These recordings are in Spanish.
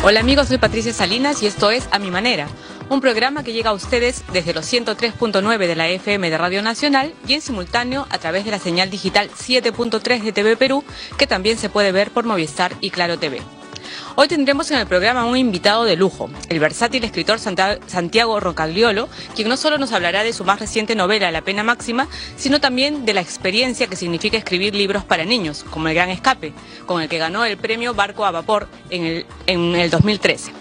Hola amigos, soy Patricia Salinas y esto es A Mi Manera, un programa que llega a ustedes desde los 103.9 de la FM de Radio Nacional y en simultáneo a través de la señal digital 7.3 de TV Perú, que también se puede ver por Movistar y Claro TV. Hoy tendremos en el programa un invitado de lujo, el versátil escritor Santiago Rocagliolo, quien no solo nos hablará de su más reciente novela, La Pena Máxima, sino también de la experiencia que significa escribir libros para niños, como El Gran Escape, con el que ganó el premio Barco a Vapor en el 2013.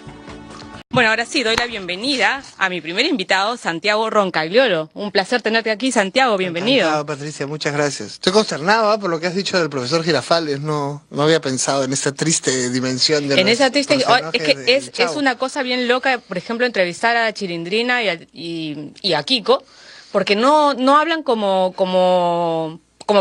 Bueno, ahora sí, doy la bienvenida a mi primer invitado, Santiago Rocagliolo. Un placer tenerte aquí, Santiago, bienvenido. Encantado, Patricia, muchas gracias. Estoy consternado por lo que has dicho del profesor Girafales, no había pensado en esta triste dimensión de es que es una cosa bien loca, por ejemplo, entrevistar a Chilindrina y a Kiko, porque no hablan como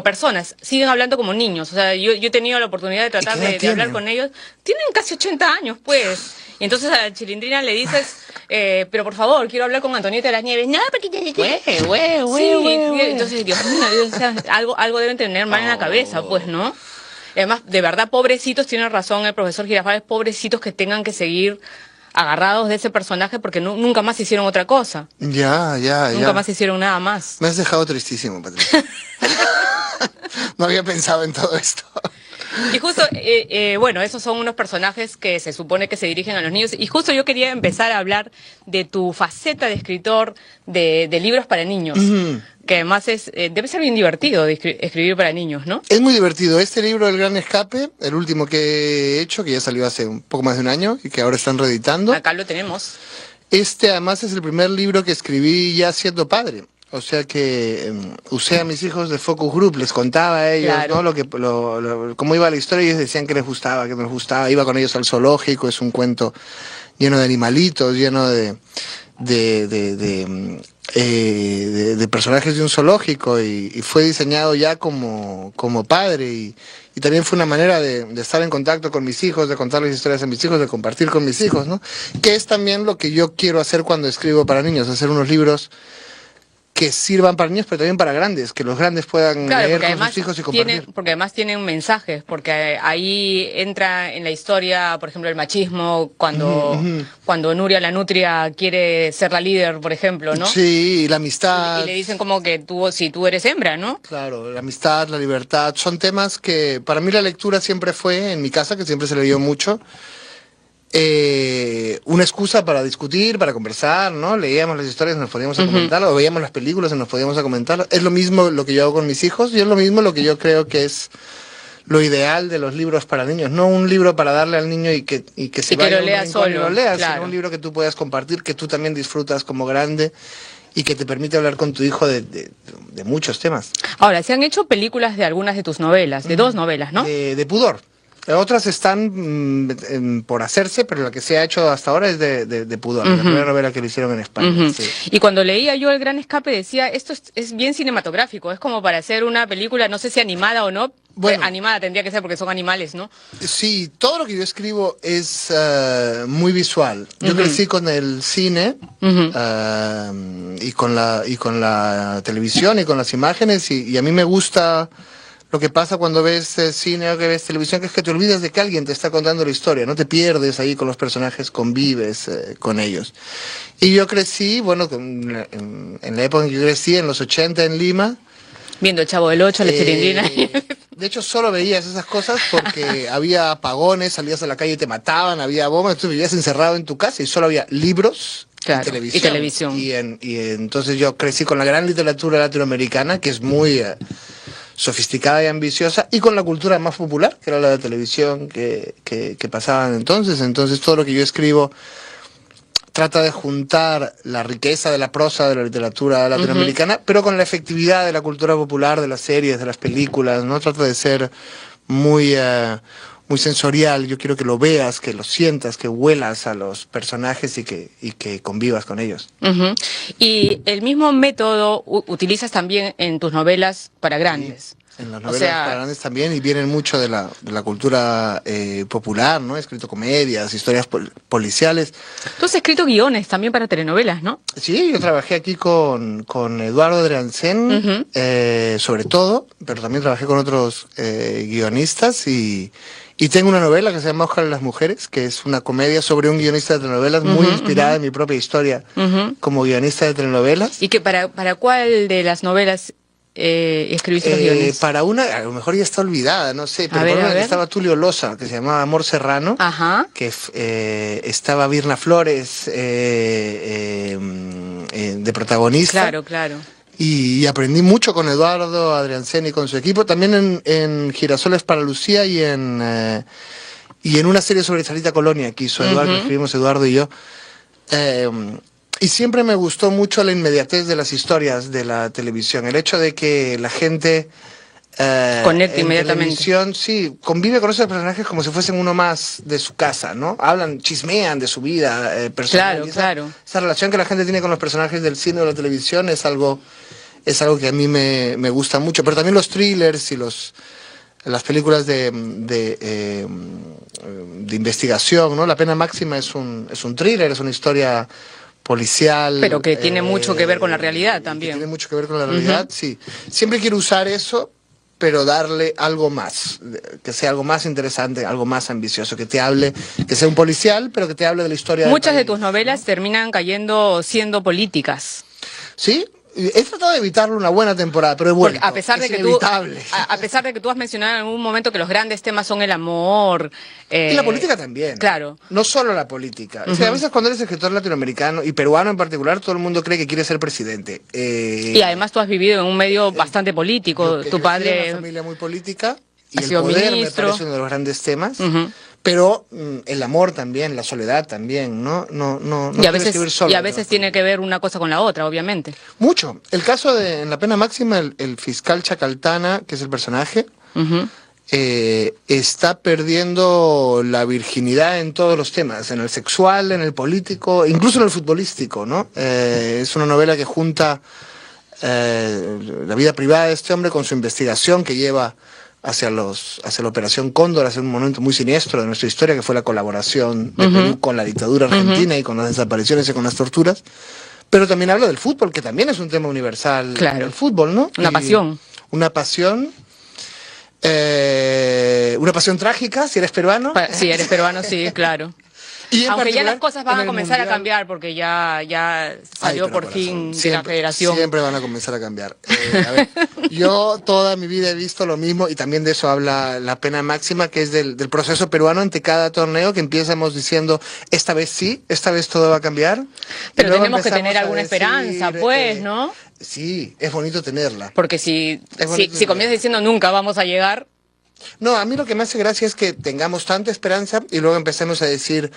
personas, siguen hablando como niños. O sea, yo he tenido la oportunidad de tratar de hablar con ellos. Tienen casi 80 años, pues. Y entonces a Chilindrina le dices, pero por favor, quiero hablar con Antonieta de las Nieves. No, porque entonces, Dios mío, o sea, algo deben tener mal en la cabeza, pues, ¿no? Además, de verdad, pobrecitos, tiene razón el profesor Girafales, pobrecitos que tengan que seguir agarrados de ese personaje porque nunca más hicieron otra cosa. Nunca más hicieron nada más. Me has dejado tristísimo, Patricia. No había pensado en todo esto. Y justo, bueno, esos son unos personajes que se supone que se dirigen a los niños. Y justo yo quería empezar a hablar de tu faceta de escritor de libros para niños. Que además debe ser bien divertido escribir para niños, ¿no? Es muy divertido. Este libro, El Gran Escape, el último que he hecho, que ya salió hace un poco más de un año y que ahora están reeditando. Acá lo tenemos. Este además es el primer libro que escribí ya siendo padre. O sea que usé a mis hijos de focus group, les contaba a ellos, claro, ¿no? Cómo iba la historia, y ellos decían que les gustaba, iba con ellos al zoológico, es un cuento lleno de animalitos, lleno de personajes de un zoológico, y fue diseñado ya como padre, y también fue una manera de estar en contacto con mis hijos, de contarles historias a mis hijos, de compartir con mis hijos, ¿no? Que es también lo que yo quiero hacer cuando escribo para niños, hacer unos libros que sirvan para niños, pero también para grandes, que los grandes puedan leer con sus hijos y compartir. Porque además tienen mensajes, porque ahí entra en la historia, por ejemplo, el machismo, cuando Nuria la Nutria quiere ser la líder, por ejemplo, ¿no? Sí, y la amistad. Y le dicen como que si tú eres hembra, ¿no? Claro, la amistad, la libertad, son temas que para mí la lectura siempre fue, en mi casa, que siempre se leyó mucho, una excusa para discutir, para conversar, ¿no? Leíamos las historias y nos podíamos a comentarlo, o veíamos las películas y nos podíamos a comentarlo. Es lo mismo lo que yo hago con mis hijos, y es lo mismo lo que yo creo que es lo ideal de los libros para niños. No un libro para darle al niño y que se vaya lo lea solo, y lo lea, claro, sino un libro que tú puedas compartir, que tú también disfrutas como grande y que te permite hablar con tu hijo de muchos temas. Ahora, se han hecho películas de algunas de tus novelas, de dos novelas, ¿no? De Pudor. Otras están por hacerse, pero la que se ha hecho hasta ahora es de Pudor, la primera novela que lo hicieron en España. Sí. Y cuando leía yo El Gran Escape decía, esto es bien cinematográfico, es como para hacer una película, no sé si animada o no. Bueno, animada tendría que ser porque son animales, ¿no? Sí, todo lo que yo escribo es muy visual. Yo crecí con el cine y con la televisión y con las imágenes, y a mí me gusta lo que pasa cuando ves cine o que ves televisión, que es que te olvidas de que alguien te está contando la historia, no te pierdes ahí con los personajes, convives con ellos. Y yo crecí, bueno, en la época en que yo crecí, en los 80 en Lima. Viendo El Chavo del Ocho, La Chilindrina. De hecho, solo veías esas cosas porque había apagones, salías a la calle y te mataban, había bombas, tú vivías encerrado en tu casa y solo había libros, claro, y televisión. Y entonces yo crecí con la gran literatura latinoamericana, que es muy sofisticada y ambiciosa, y con la cultura más popular, que era la de televisión que pasaban entonces. Entonces todo lo que yo escribo trata de juntar la riqueza de la prosa de la literatura latinoamericana, pero con la efectividad de la cultura popular, de las series, de las películas, ¿no? Trata de ser muy sensorial. Yo quiero que lo veas, que lo sientas, que huelas a los personajes y que convivas con ellos. Y el mismo método utilizas también en tus novelas para grandes. Sí. En las novelas para grandes también, y vienen mucho de la cultura popular, ¿no? He escrito comedias, historias policiales. Tú has escrito guiones también para telenovelas, ¿no? Sí, yo trabajé aquí con Eduardo Adriancén, sobre todo, pero también trabajé con otros guionistas, y Y tengo una novela que se llama Ojalá las mujeres, que es una comedia sobre un guionista de telenovelas muy inspirada en mi propia historia como guionista de telenovelas. ¿Y que para cuál de las novelas escribiste los guiones? Para una, a lo mejor ya está olvidada, no sé, pero para una que estaba Tulio Loza, que se llamaba Amor Serrano, que estaba Virna Flores de protagonista. Claro, claro. Y aprendí mucho con Eduardo Adrianceni y con su equipo, también en Girasoles para Lucía y en una serie sobre Sarita Colonia que hizo Eduardo, que escribimos Eduardo y yo. Y siempre me gustó mucho la inmediatez de las historias de la televisión, el hecho de que la gente conecta inmediatamente. Televisión, sí, convive con esos personajes como si fuesen uno más de su casa, ¿no? Hablan, chismean de su vida personal. Claro, claro. Esa relación que la gente tiene con los personajes del cine o de la televisión es algo que a mí me gusta mucho. Pero también los thrillers y las películas de investigación, ¿no? La Pena Máxima es un thriller, es una historia policial. Pero que tiene mucho que ver con la realidad también. Tiene mucho que ver con la realidad, sí. Siempre quiero usar eso, pero darle algo más, que sea algo más interesante, algo más ambicioso, que te hable, que sea un policial, pero que te hable de la historia. Muchas de tus novelas terminan siendo políticas. ¿Sí? He tratado de evitarlo una buena temporada, pero es bueno. A pesar de que tú has mencionado en algún momento que los grandes temas son el amor. Y la política también. Claro. No solo la política. O sea, a veces cuando eres escritor latinoamericano y peruano en particular, todo el mundo cree que quiere ser presidente. Y además tú has vivido en un medio bastante político. Tu padre. Es una familia muy política y el poder ministro. me parece uno de los grandes temas. Pero el amor también, la soledad también, ¿no? Y a veces tiene que ver una cosa con la otra, obviamente. Mucho. El caso en La Pena Máxima, el fiscal Chacaltana, que es el personaje, está perdiendo la virginidad en todos los temas, en el sexual, en el político, incluso en el futbolístico, ¿no? Es una novela que junta la vida privada de este hombre con su investigación que lleva hacia la Operación Cóndor, hacia un momento muy siniestro de nuestra historia, que fue la colaboración de Perú con la dictadura argentina y con las desapariciones y con las torturas. Pero también habla del fútbol, que también es un tema universal. Claro. El fútbol, ¿no? Una pasión. Una pasión trágica, si eres peruano. Si eres peruano, sí, claro. Aunque ya las cosas van a comenzar a cambiar porque ya salió por fin de la federación. Siempre van a comenzar a cambiar. A ver, yo toda mi vida he visto lo mismo y también de eso habla La Pena Máxima, que es del proceso peruano ante cada torneo, que empezamos diciendo, esta vez sí, esta vez todo va a cambiar. Pero tenemos que tener alguna esperanza, pues, ¿no? Sí, es bonito tenerla. Porque si comienzas diciendo nunca vamos a llegar... No, a mí lo que me hace gracia es que tengamos tanta esperanza y luego empecemos a decir,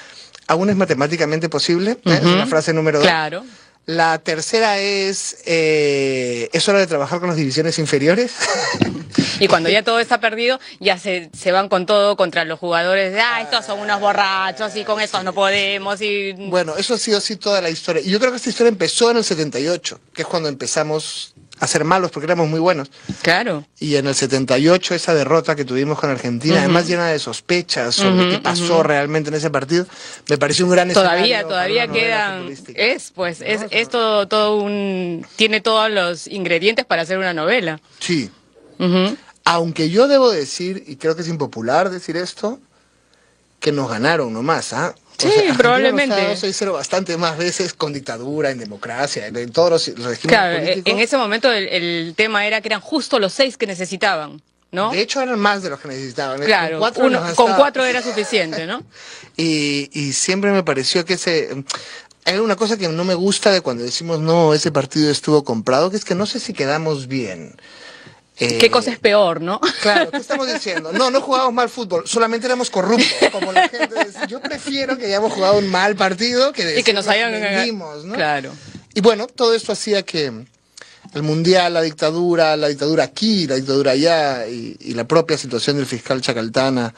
aún es matemáticamente posible, es la frase número 2. Claro. La tercera es hora de trabajar con las divisiones inferiores. Y cuando ya todo está perdido, ya se van con todo contra los jugadores. Estos son unos borrachos y con estos no podemos. Bueno, eso ha sido así toda la historia. Y yo creo que esta historia empezó en el 78, que es cuando empezamos a ser malos porque éramos muy buenos. Claro. Y en el 78 esa derrota que tuvimos con Argentina, además llena de sospechas sobre qué pasó realmente en ese partido, me pareció un gran escenario. Todavía quedan, tiene todos los ingredientes para hacer una novela. Sí. Aunque yo debo decir, y creo que es impopular decir esto, que nos ganaron nomás, ¿ah? Sí, o sea, probablemente. Nos ha 6-0 bastante más veces con dictadura, en democracia, en todos los regímenes políticos. En ese momento el tema era que eran justo los 6 que necesitaban, ¿no? De hecho eran más de los que necesitaban. Claro, con 4 era suficiente, ¿no? y siempre me pareció que hay una cosa que no me gusta de cuando decimos, no, ese partido estuvo comprado, que es que no sé si quedamos bien. ¿Qué cosa es peor, no? Claro, ¿qué estamos diciendo? No jugábamos mal fútbol, solamente éramos corruptos, como la gente dice. Yo prefiero que hayamos jugado un mal partido que que nos hayan vendimos, ¿no? Claro. Y bueno, todo esto hacía que el mundial, la dictadura aquí, la dictadura allá, y la propia situación del fiscal Chacaltana,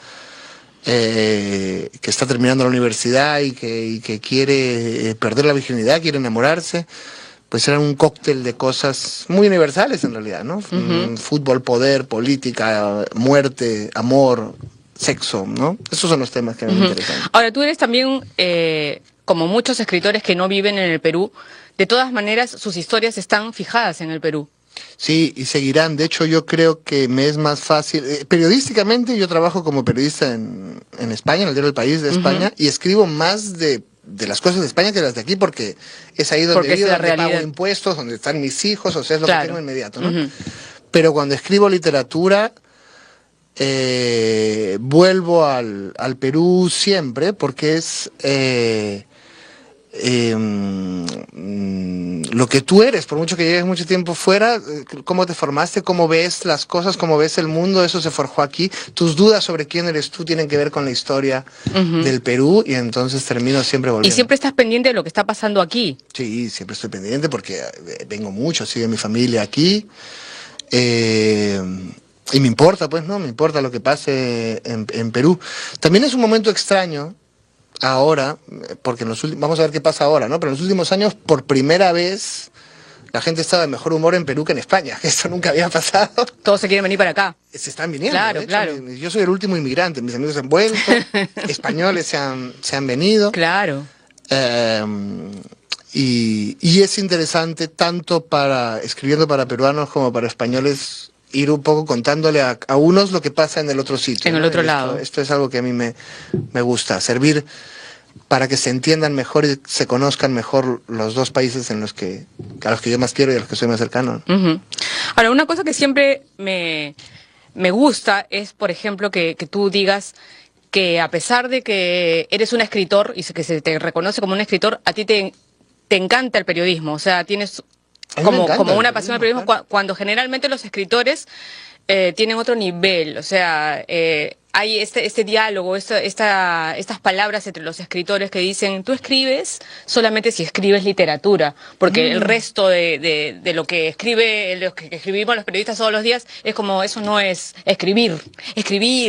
que está terminando la universidad y que quiere perder la virginidad, quiere enamorarse, pues era un cóctel de cosas muy universales en realidad, ¿no? Fútbol, poder, política, muerte, amor, sexo, ¿no? Esos son los temas que me interesan. Ahora, tú eres también, como muchos escritores que no viven en el Perú, de todas maneras sus historias están fijadas en el Perú. Sí, y seguirán. De hecho, yo creo que me es más fácil. Periodísticamente, yo trabajo como periodista en España, en el diario El País de España, y escribo más de las cosas de España que las de aquí, porque es ahí donde vivo, donde pago impuestos, donde están mis hijos, o sea, es lo que tengo inmediato, ¿no? Pero cuando escribo literatura, vuelvo al Perú siempre, porque es lo que tú eres, por mucho que lleves mucho tiempo fuera, cómo te formaste, cómo ves las cosas, cómo ves el mundo, eso se forjó aquí. Tus dudas sobre quién eres tú tienen que ver con la historia del Perú, y entonces termino siempre volviendo. ¿Y siempre estás pendiente de lo que está pasando aquí? Sí, siempre estoy pendiente porque vengo mucho, sigue mi familia aquí. Y me importa, pues, ¿no? Me importa lo que pase en Perú. También es un momento extraño ahora, porque vamos a ver qué pasa ahora, ¿no? Pero en los últimos años, por primera vez, la gente estaba de mejor humor en Perú que en España. Esto nunca había pasado. Todos se quieren venir para acá. Se están viniendo. Claro, de hecho, claro. Yo soy el último inmigrante. Mis amigos se han vuelto, españoles se han venido. Claro. Y es interesante tanto escribiendo para peruanos como para españoles, ir un poco contándole a unos lo que pasa en el otro sitio. En el otro lado. Esto es algo que a mí me gusta, servir para que se entiendan mejor y se conozcan mejor los dos países a los que yo más quiero y a los que soy más cercano. Ahora, una cosa que siempre me gusta es, por ejemplo, que tú digas que a pesar de que eres un escritor y que se te reconoce como un escritor, a ti te encanta el periodismo, o sea, tienes como una pasión al periodismo, claro. Cuando generalmente los escritores tienen otro nivel, o sea, hay este diálogo, estas palabras entre los escritores que dicen, tú escribes solamente si escribes literatura, porque el resto de lo que escribimos los periodistas todos los días es como, eso no es escribir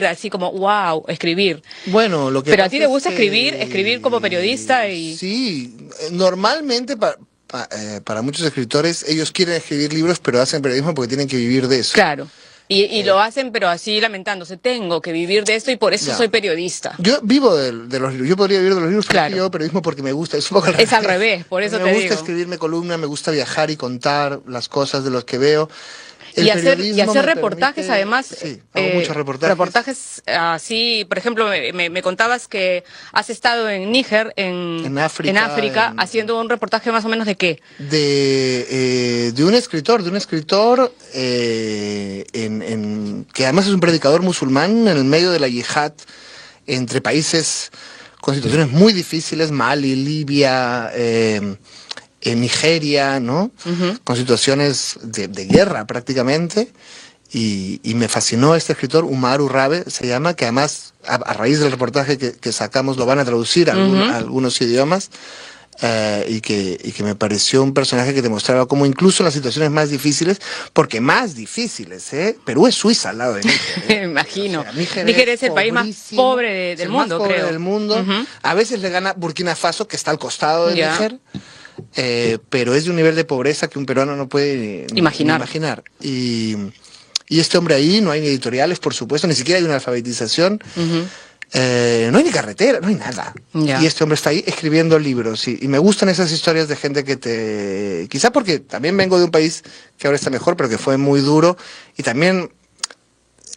así como, wow, escribir. Bueno, lo que pero a ti te gusta escribir como periodista y... Sí, normalmente para muchos escritores, ellos quieren escribir libros, pero hacen periodismo porque tienen que vivir de eso. Claro. Y lo hacen, pero así lamentándose. Tengo que vivir de esto y por eso soy periodista. Yo vivo de los libros. Yo podría vivir de los libros, pero claro. Yo hago periodismo porque me gusta. Es un poco al revés, por eso te digo. Me gusta escribirme columna, me gusta viajar y contar las cosas de los que veo. Y hacer reportajes, además. Sí, hago muchos reportajes. Reportajes así, por ejemplo, me contabas que has estado en Níger, en África, haciendo un reportaje más o menos ¿de qué? De un escritor, que además es un predicador musulmán en el medio de la yihad entre países con situaciones muy difíciles, Mali, Libia, en Nigeria, ¿no? Con situaciones de guerra prácticamente, y me fascinó este escritor, Umaru Rabe se llama, que además a raíz del reportaje que sacamos lo van a traducir a algunos idiomas, y que me pareció un personaje que demostraba cómo incluso en las situaciones más difíciles, porque más difíciles, Perú es Suiza al lado de Níger. Me imagino. O sea, Níger es el país más pobre del mundo, más pobre creo. del mundo. A veces le gana Burkina Faso, que está al costado de Níger. Pero es de un nivel de pobreza que un peruano no puede imaginar. Y este hombre ahí, no hay ni editoriales, por supuesto, ni siquiera hay una alfabetización, no hay ni carretera, no hay nada. Y este hombre está ahí escribiendo libros, y me gustan esas historias de gente que quizá porque también vengo de un país que ahora está mejor, pero que fue muy duro, y también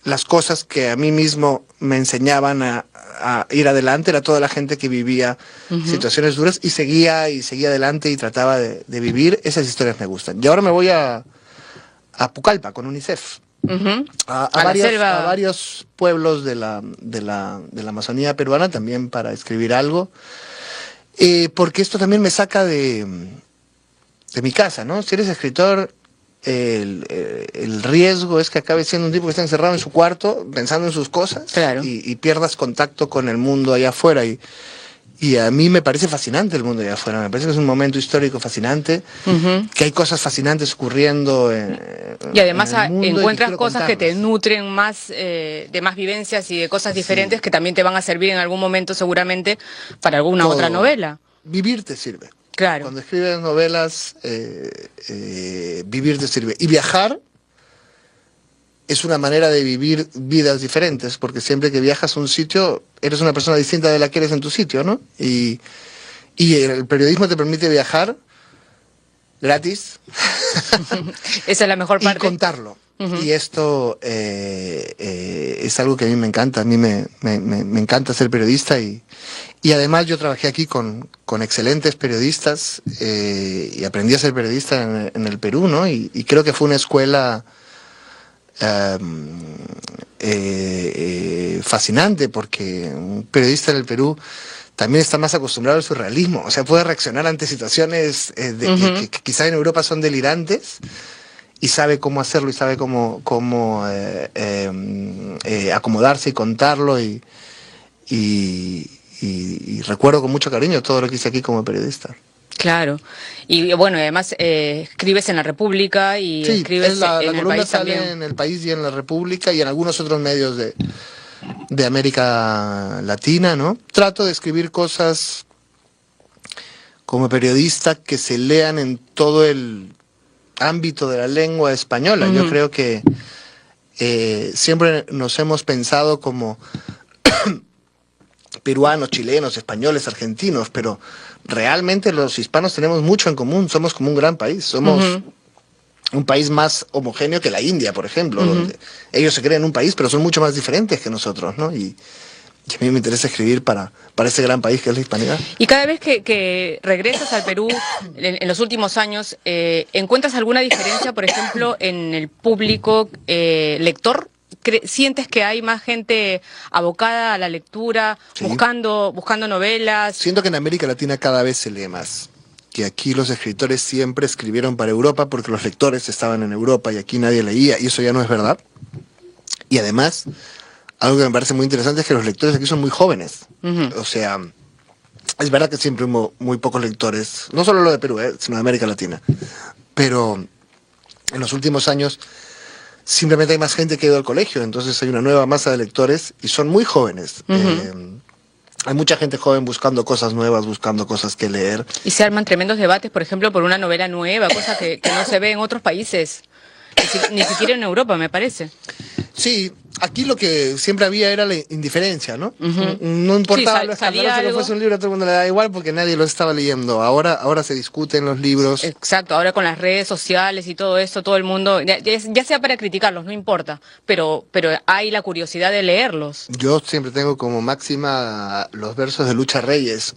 las cosas que a mí mismo me enseñaban a ir adelante era toda la gente que vivía situaciones duras y seguía adelante y trataba de vivir. Esas historias me gustan. Y ahora me voy a Pucallpa con UNICEF. A varios pueblos de la Amazonía peruana también para escribir algo. Porque esto también me saca de mi casa, ¿no? Si eres escritor, el riesgo es que acabes siendo un tipo que está encerrado en su cuarto pensando en sus cosas, claro. y pierdas contacto con el mundo allá afuera, y a mí me parece fascinante el mundo allá afuera, me parece que es un momento histórico fascinante, que hay cosas fascinantes ocurriendo y además en el mundo, encuentras cosas que te nutren más de más vivencias y de cosas diferentes que también te van a servir en algún momento seguramente para alguna otra novela. Vivir te sirve. Claro. Cuando escribes novelas, vivir te sirve. Y viajar es una manera de vivir vidas diferentes, porque siempre que viajas a un sitio, eres una persona distinta de la que eres en tu sitio, ¿no? Y el periodismo te permite viajar gratis. Esa es la mejor parte. Y contarlo. Y esto es algo que a mí me encanta. A mí me encanta ser periodista y además yo trabajé aquí con excelentes periodistas y aprendí a ser periodista en el Perú, ¿no? Y creo que fue una escuela fascinante, porque un periodista en el Perú también está más acostumbrado al surrealismo, o sea, puede reaccionar ante situaciones que quizá en Europa son delirantes, y sabe cómo hacerlo y sabe cómo acomodarse y contarlo, y recuerdo con mucho cariño todo lo que hice aquí como periodista. Claro, y bueno, además escribes en La República y sí, escribes la en El País sale también. En El País y en La República y en algunos otros medios de América Latina, ¿no? Trato de escribir cosas como periodista que se lean en todo el ámbito de la lengua española. Yo creo que siempre nos hemos pensado como peruanos, chilenos, españoles, argentinos, pero realmente los hispanos tenemos mucho en común, somos como un gran país, somos un país más homogéneo que la India, por ejemplo, donde ellos se creen un país, pero son mucho más diferentes que nosotros, ¿no? Y a mí me interesa escribir para ese gran país que es la hispanidad. Y cada vez que regresas al Perú, en los últimos años, ¿encuentras alguna diferencia, por ejemplo, en el público lector? ¿Sientes que hay más gente abocada a la lectura, sí, buscando novelas? Siento que en América Latina cada vez se lee más. Que aquí los escritores siempre escribieron para Europa porque los lectores estaban en Europa y aquí nadie leía, y eso ya no es verdad. Y además, algo que me parece muy interesante es que los lectores aquí son muy jóvenes. O sea, es verdad que siempre hubo muy pocos lectores, no solo lo de Perú, sino de América Latina. Pero en los últimos años simplemente hay más gente que ha ido al colegio, entonces hay una nueva masa de lectores y son muy jóvenes. Hay mucha gente joven buscando cosas nuevas, buscando cosas que leer. Y se arman tremendos debates, por ejemplo, por una novela nueva, cosa que no se ve en otros países, ni siquiera en Europa, me parece. Sí, aquí lo que siempre había era la indiferencia, ¿no? No importaba lo escandaloso que fuese un libro, a todo el mundo le da igual porque nadie lo estaba leyendo. Ahora se discuten los libros. Exacto, ahora con las redes sociales y todo eso, todo el mundo, ya sea para criticarlos, no importa, pero hay la curiosidad de leerlos. Yo siempre tengo como máxima los versos de Lucha Reyes: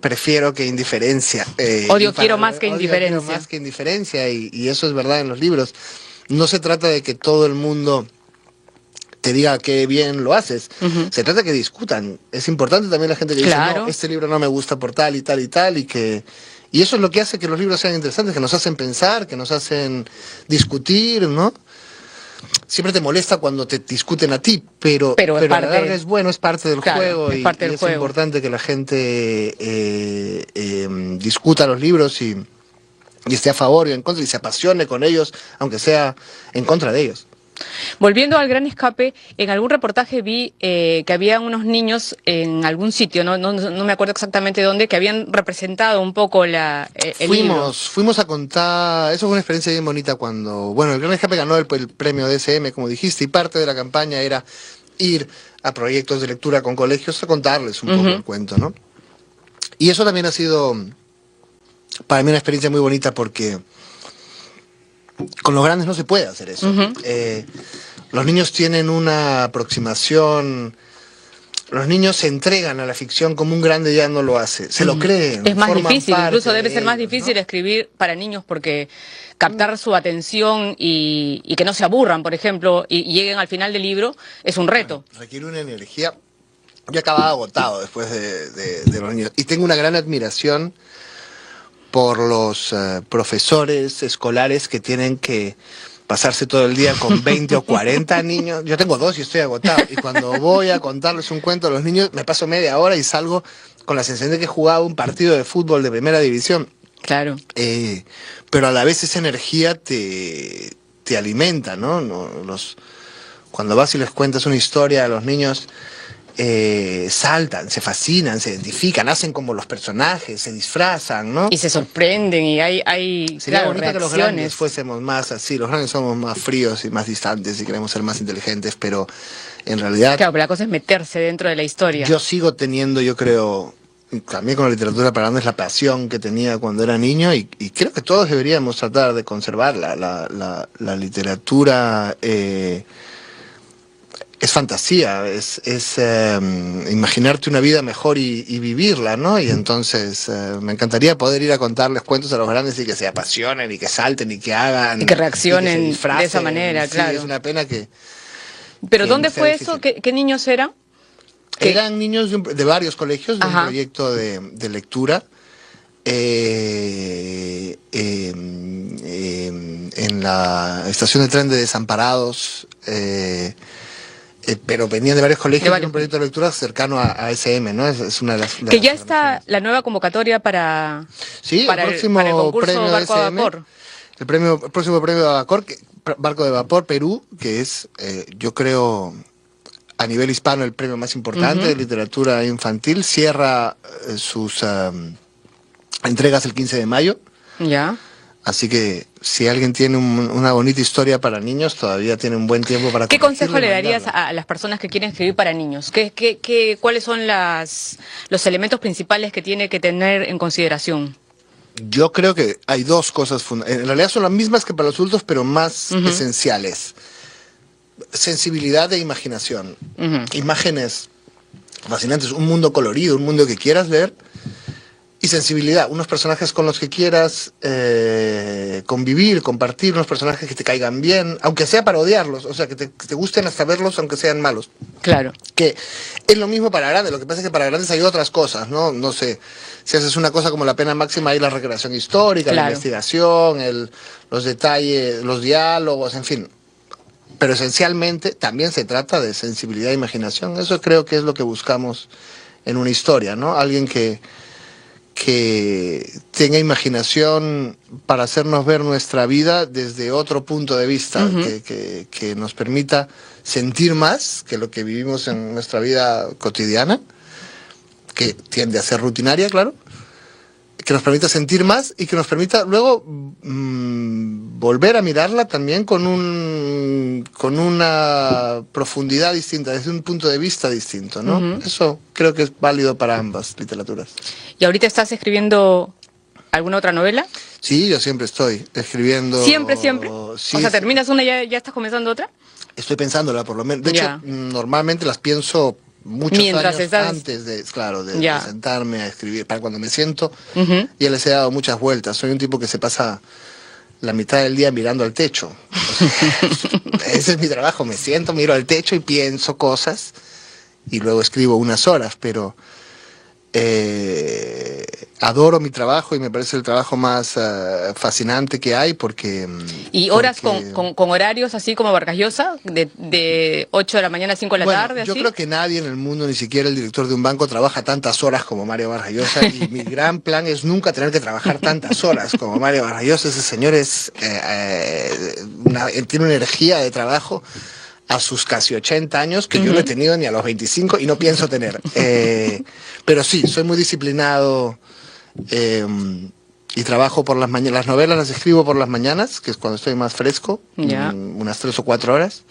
prefiero que indiferencia. Odio quiero más que indiferencia. Quiero más que indiferencia, y eso es verdad en los libros. No se trata de que todo el mundo te diga qué bien lo haces. Se trata de que discutan. Es importante también la gente que dice, no, este libro no me gusta por tal y tal y tal, y eso es lo que hace que los libros sean interesantes, que nos hacen pensar, que nos hacen discutir, ¿no? Siempre te molesta cuando te discuten a ti, pero a la larga es bueno, es parte del juego, y es importante que la gente discuta los libros y esté a favor y en contra, y se apasione con ellos, aunque sea en contra de ellos. Volviendo al Gran Escape, en algún reportaje vi que había unos niños en algún sitio, no me acuerdo exactamente dónde, que habían representado un poco el libro. Fuimos a contar, eso fue una experiencia bien bonita cuando, bueno, el Gran Escape ganó el premio DSM, como dijiste, y parte de la campaña era ir a proyectos de lectura con colegios a contarles un poco el cuento, ¿no? Y eso también ha sido para mí una experiencia muy bonita, porque con los grandes no se puede hacer eso. Los niños tienen una aproximación, los niños se entregan a la ficción como un grande ya no lo hace, se lo creen. Es más difícil, incluso debe ser más difícil, ¿no?, escribir para niños, porque captar su atención y que no se aburran, por ejemplo, y lleguen al final del libro, es un reto. Bueno, requiere una energía. Yo acababa agotado después de los niños, y tengo una gran admiración por los profesores escolares que tienen que pasarse todo el día con 20 o 40 niños. Yo tengo 2 y estoy agotado, y cuando voy a contarles un cuento a los niños me paso media hora y salgo con la sensación de que he jugado un partido de fútbol de primera división. Claro. Pero a la vez esa energía te alimenta, ¿no? Cuando vas y les cuentas una historia a los niños, saltan, se fascinan, se identifican, hacen como los personajes, se disfrazan, ¿no? Y se sorprenden, y hay sería bonito reacciones. Que los grandes fuésemos más así. Los grandes somos más fríos y más distantes y queremos ser más inteligentes, pero en realidad... Claro, pero la cosa es meterse dentro de la historia. Yo sigo teniendo, yo creo, también con la literatura para grandes, la pasión que tenía cuando era niño, y creo que todos deberíamos tratar de conservarla. La literatura es fantasía, es imaginarte una vida mejor y vivirla, ¿no? Y entonces me encantaría poder ir a contarles cuentos a los grandes y que se apasionen y que salten y que hagan... Y que reaccionen de esa manera, sí, claro. Es una pena que... ¿Pero dónde fue eso? ¿Qué niños eran? Eran niños de varios colegios, de un proyecto de lectura en la estación de tren de Desamparados, pero venían de varios colegios, de un proyecto de lectura cercano a SM, ¿no? Es una de las... Que ya está la nueva convocatoria para, sí, para el próximo concurso premio Barco de de SM, Vapor. El próximo premio de Barco de Vapor Perú, que es, yo creo... a nivel hispano el premio más importante de literatura infantil, cierra sus entregas el 15 de mayo. Ya. Así que si alguien tiene una bonita historia para niños, todavía tiene un buen tiempo para... ¿Qué consejo le darías a las personas que quieren escribir para niños? ¿Cuáles son los elementos principales que tiene que tener en consideración? Yo creo que hay dos cosas fundamentales. En realidad son las mismas que para los adultos, pero más esenciales. Sensibilidad e imaginación. Imágenes fascinantes, un mundo colorido, un mundo que quieras ver, y sensibilidad, unos personajes con los que quieras convivir, compartir, unos personajes que te caigan bien, aunque sea para odiarlos, o sea, que te gusten hasta verlos aunque sean malos. Claro. Que es lo mismo para grandes, lo que pasa es que para grandes hay otras cosas, ¿no? No sé, si haces una cosa como la pena máxima, hay la recreación histórica, la investigación, los detalles, los diálogos, en fin. Pero esencialmente también se trata de sensibilidad e imaginación. Eso creo que es lo que buscamos en una historia, ¿no? Alguien que tenga imaginación para hacernos ver nuestra vida desde otro punto de vista, que nos permita sentir más que lo que vivimos en nuestra vida cotidiana, que tiende a ser rutinaria, claro, que nos permita sentir más y que nos permita luego volver a mirarla también con una profundidad distinta, desde un punto de vista distinto, ¿no? Eso creo que es válido para ambas literaturas. ¿Y ahorita estás escribiendo alguna otra novela? Sí, yo siempre estoy escribiendo... ¿Siempre? Sí, o sea, terminas una y ya estás comenzando otra. Estoy pensándola, por lo menos. De hecho, normalmente las pienso muchos años antes de sentarme a escribir, para cuando me siento, ya les he dado muchas vueltas. Soy un tipo que se pasa la mitad del día mirando al techo. Ese es mi trabajo, me siento, miro al techo y pienso cosas y luego escribo unas horas, pero adoro mi trabajo y me parece el trabajo más fascinante que hay porque... ¿Y horas con horarios así como Vargas Llosa? ¿De 8 de la mañana a 5 de la tarde? Yo creo que nadie en el mundo, ni siquiera el director de un banco, trabaja tantas horas como Mario Vargas Llosa, y mi gran plan es nunca tener que trabajar tantas horas como Mario Vargas Llosa. Ese señor tiene una energía de trabajo a sus casi 80 años que yo no he tenido ni a los 25 y no pienso tener. Pero sí, soy muy disciplinado y trabajo por las mañanas. Las novelas las escribo por las mañanas, que es cuando estoy más fresco, unas 3 o 4 horas.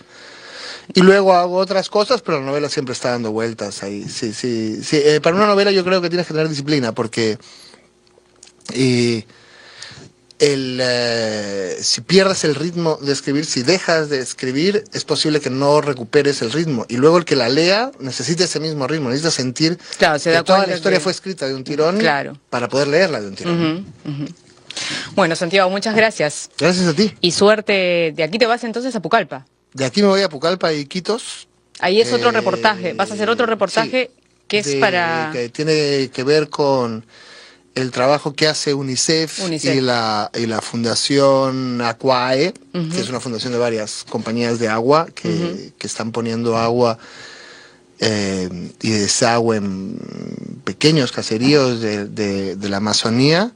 Y luego hago otras cosas, pero la novela siempre está dando vueltas ahí. Sí. Para una novela yo creo que tienes que tener disciplina, porque... si pierdes el ritmo de escribir, si dejas de escribir, es posible que no recuperes el ritmo. Y luego el que la lea necesita ese mismo ritmo, necesita sentir que toda la historia fue escrita de un tirón para poder leerla de un tirón. Bueno, Santiago, muchas gracias. Gracias a ti. Y suerte. ¿De aquí te vas entonces a Pucallpa? De aquí me voy a Pucallpa y Iquitos. Ahí es otro reportaje. ¿Vas a hacer otro reportaje que es para...? Que tiene que ver con el trabajo que hace UNICEF. Y la Fundación Aquae, que es una fundación de varias compañías de agua que están poniendo agua y desagüe en pequeños caseríos de la Amazonía.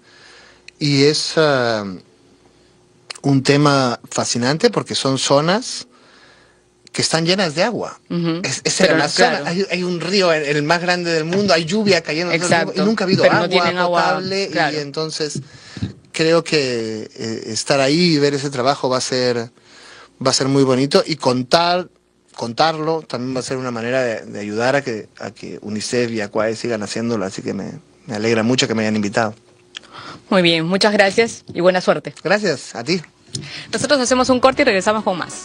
Y es un tema fascinante porque son zonas que están llenas de agua. Es el Amazonas, hay un río, el más grande del mundo, hay lluvia cayendo, y nunca ha habido agua potable, y entonces creo que estar ahí y ver ese trabajo va a ser muy bonito, y contarlo también va a ser una manera de ayudar a que UNICEF y Aquae sigan haciéndolo, así que me Me alegra mucho que me hayan invitado. Muy bien, muchas gracias y buena suerte. Gracias, a ti. Nosotros hacemos un corte y regresamos con más.